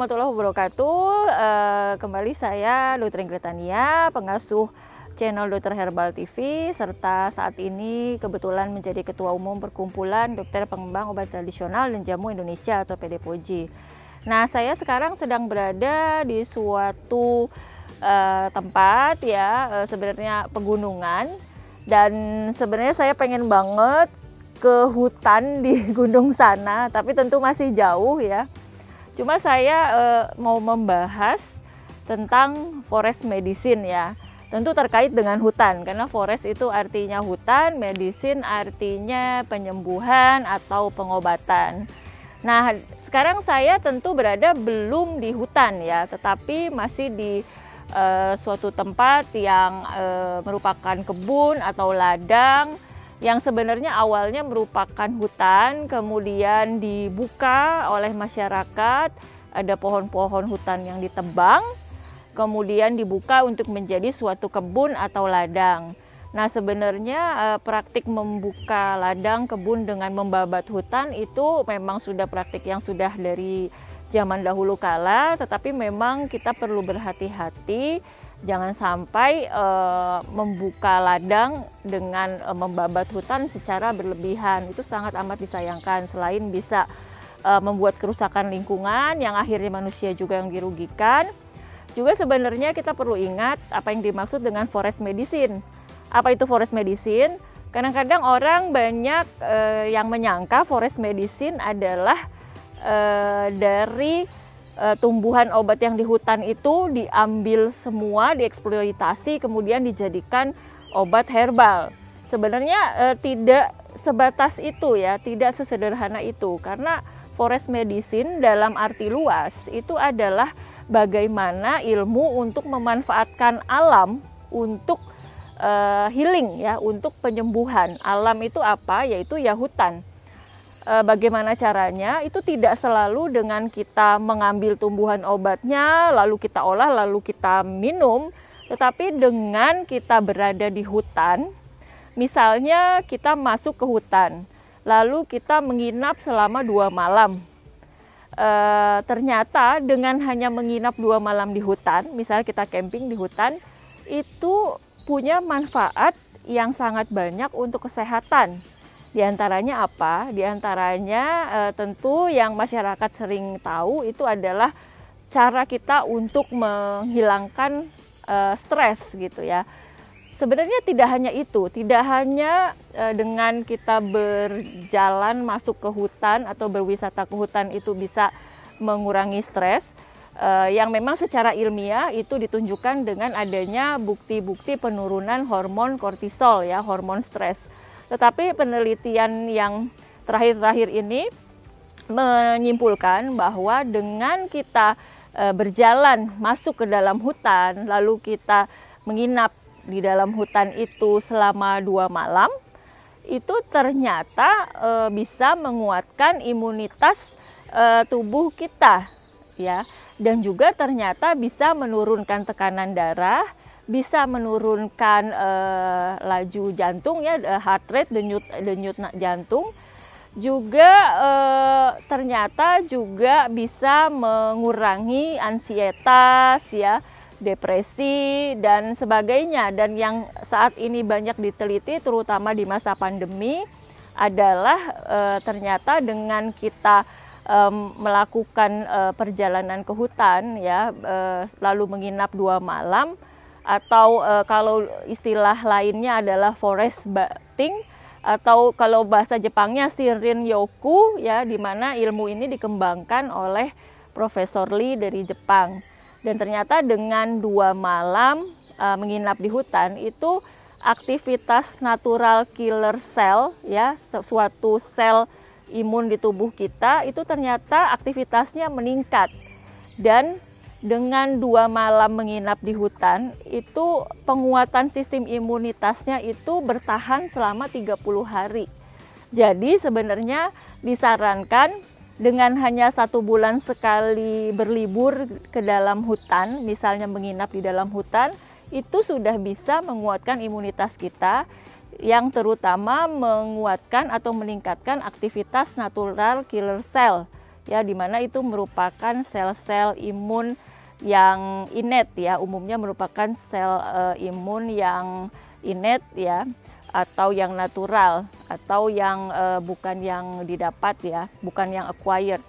warahmatullahi wabarakatuh. Kembali saya Dr. Ingrid Tania, pengasuh channel Dokter Herbal TV, serta saat ini kebetulan menjadi Ketua Umum Perkumpulan Dokter Pengembang Obat Tradisional dan Jamu Indonesia atau PDPOJ. Nah, saya sekarang sedang berada di suatu tempat ya, sebenarnya pegunungan, dan sebenarnya saya pengen banget ke hutan di gunung sana, tapi tentu masih jauh ya. Cuma saya mau membahas tentang forest medicine ya. Tentu terkait dengan hutan, karena forest itu artinya hutan, medicine artinya penyembuhan atau pengobatan. Nah, sekarang saya tentu berada belum di hutan ya, tetapi masih di suatu tempat yang merupakan kebun atau ladang, yang sebenarnya awalnya merupakan hutan, kemudian dibuka oleh masyarakat, ada pohon-pohon hutan yang ditebang, kemudian dibuka untuk menjadi suatu kebun atau ladang. Nah, sebenarnya praktik membuka ladang kebun dengan membabat hutan itu memang sudah praktik yang sudah dari zaman dahulu kala, tetapi memang kita perlu berhati-hati. Jangan sampai membuka ladang dengan membabat hutan secara berlebihan. Itu sangat amat disayangkan. Selain bisa membuat kerusakan lingkungan yang akhirnya manusia juga yang dirugikan, juga sebenarnya kita perlu ingat apa yang dimaksud dengan forest medicine. Apa itu forest medicine? Kadang-kadang orang banyak yang menyangka forest medicine adalah dari tumbuhan obat yang di hutan itu diambil semua, dieksploitasi, kemudian dijadikan obat herbal. Sebenarnya tidak sebatas itu ya, tidak sesederhana itu, karena forest medicine dalam arti luas itu adalah bagaimana ilmu untuk memanfaatkan alam untuk healing ya, untuk penyembuhan. Alam itu apa? Yaitu ya hutan. Bagaimana caranya? Itu tidak selalu dengan kita mengambil tumbuhan obatnya, lalu kita olah, lalu kita minum, tetapi dengan kita berada di hutan. Misalnya kita masuk ke hutan, lalu kita menginap selama 2 malam. Ternyata dengan hanya menginap 2 malam di hutan, misalnya kita camping di hutan, itu punya manfaat yang sangat banyak untuk kesehatan. Di antaranya apa? Di antaranya tentu yang masyarakat sering tahu itu adalah cara kita untuk menghilangkan stres gitu ya. Sebenarnya tidak hanya itu, tidak hanya dengan kita berjalan masuk ke hutan atau berwisata ke hutan itu bisa mengurangi stres, yang memang secara ilmiah itu ditunjukkan dengan adanya bukti-bukti penurunan hormon kortisol ya, hormon stres. Tetapi penelitian yang terakhir-terakhir ini menyimpulkan bahwa dengan kita berjalan masuk ke dalam hutan, lalu kita menginap di dalam hutan itu selama 2 malam, itu ternyata bisa menguatkan imunitas tubuh kita, ya, dan juga ternyata bisa menurunkan tekanan darah, bisa menurunkan laju jantung ya, heart rate, denyut jantung, juga ternyata juga bisa mengurangi ansietas ya, depresi dan sebagainya. Dan yang saat ini banyak diteliti terutama di masa pandemi adalah ternyata dengan kita melakukan perjalanan ke hutan ya, lalu menginap 2 malam, atau kalau istilah lainnya adalah forest bathing, atau kalau bahasa Jepangnya Shinrin Yoku ya, di mana ilmu ini dikembangkan oleh Profesor Lee dari Jepang. Dan ternyata dengan 2 malam menginap di hutan itu aktivitas natural killer cell ya, suatu sel imun di tubuh kita itu ternyata aktivitasnya meningkat. Dan dengan 2 malam menginap di hutan, itu penguatan sistem imunitasnya itu bertahan selama 30 hari. Jadi sebenarnya disarankan dengan hanya 1 bulan sekali berlibur ke dalam hutan, misalnya menginap di dalam hutan, itu sudah bisa menguatkan imunitas kita, yang terutama menguatkan atau meningkatkan aktivitas natural killer cell ya, di mana itu merupakan sel-sel imun yang innate ya, umumnya merupakan sel imun yang innate ya, atau yang natural, atau yang bukan yang didapat ya, bukan yang acquired.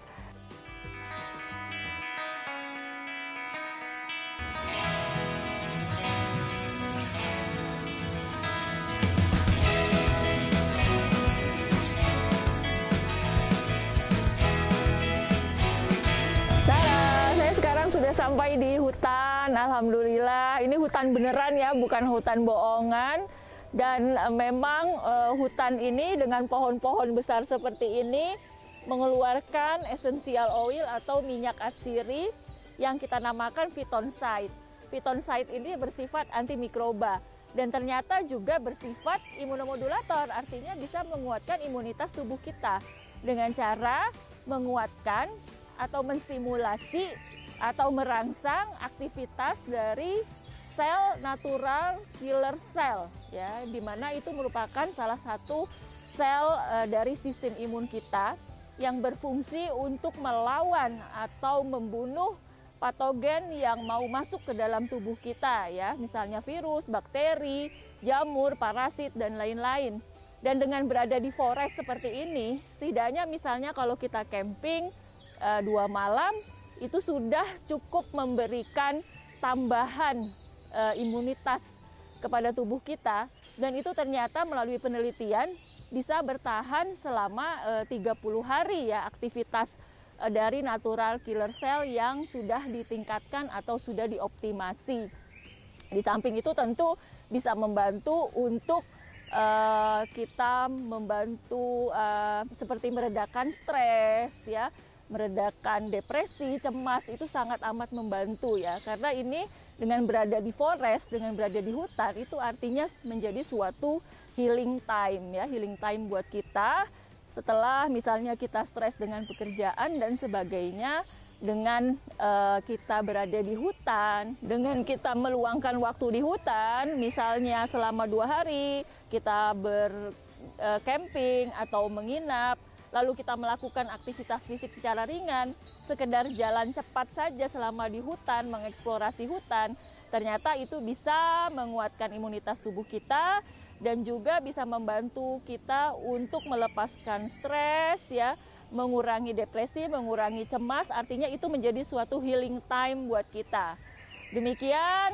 Sudah sampai di hutan, alhamdulillah. Ini hutan beneran ya, bukan hutan bohongan. Dan memang hutan ini dengan pohon-pohon besar seperti ini mengeluarkan essential oil atau minyak atsiri yang kita namakan phytoncide. Phytoncide ini bersifat antimikroba dan ternyata juga bersifat imunomodulator, artinya bisa menguatkan imunitas tubuh kita dengan cara menguatkan atau menstimulasi atau merangsang aktivitas dari sel natural killer cell ya, di mana itu merupakan salah satu sel dari sistem imun kita yang berfungsi untuk melawan atau membunuh patogen yang mau masuk ke dalam tubuh kita ya, misalnya virus, bakteri, jamur, parasit dan lain-lain. Dan dengan berada di forest seperti ini, setidaknya misalnya kalau kita camping 2 malam itu sudah cukup memberikan tambahan imunitas kepada tubuh kita, dan itu ternyata melalui penelitian bisa bertahan selama 30 hari ya, aktivitas dari natural killer cell yang sudah ditingkatkan atau sudah dioptimasi. Di samping itu tentu bisa membantu untuk kita membantu seperti meredakan stres ya, meredakan depresi, cemas, itu sangat amat membantu ya. Karena ini dengan berada di forest, dengan berada di hutan, itu artinya menjadi suatu healing time ya, healing time buat kita setelah misalnya kita stres dengan pekerjaan dan sebagainya. Dengan kita berada di hutan, dengan kita meluangkan waktu di hutan, misalnya selama 2 hari kita bercamping atau menginap, lalu kita melakukan aktivitas fisik secara ringan, sekedar jalan cepat saja selama di hutan, mengeksplorasi hutan, ternyata itu bisa menguatkan imunitas tubuh kita dan juga bisa membantu kita untuk melepaskan stres ya, mengurangi depresi, mengurangi cemas, artinya itu menjadi suatu healing time buat kita. Demikian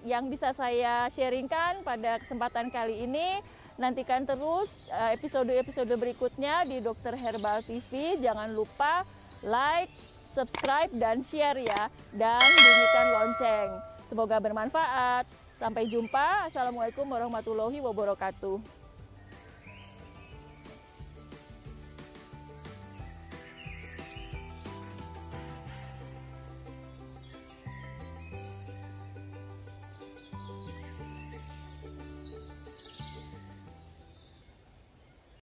yang bisa saya sharingkan pada kesempatan kali ini. Nantikan terus episode-episode berikutnya di Dokter Herbal TV. Jangan lupa like, subscribe, dan share ya. Dan bunyikan lonceng. Semoga bermanfaat. Sampai jumpa. Assalamualaikum warahmatullahi wabarakatuh.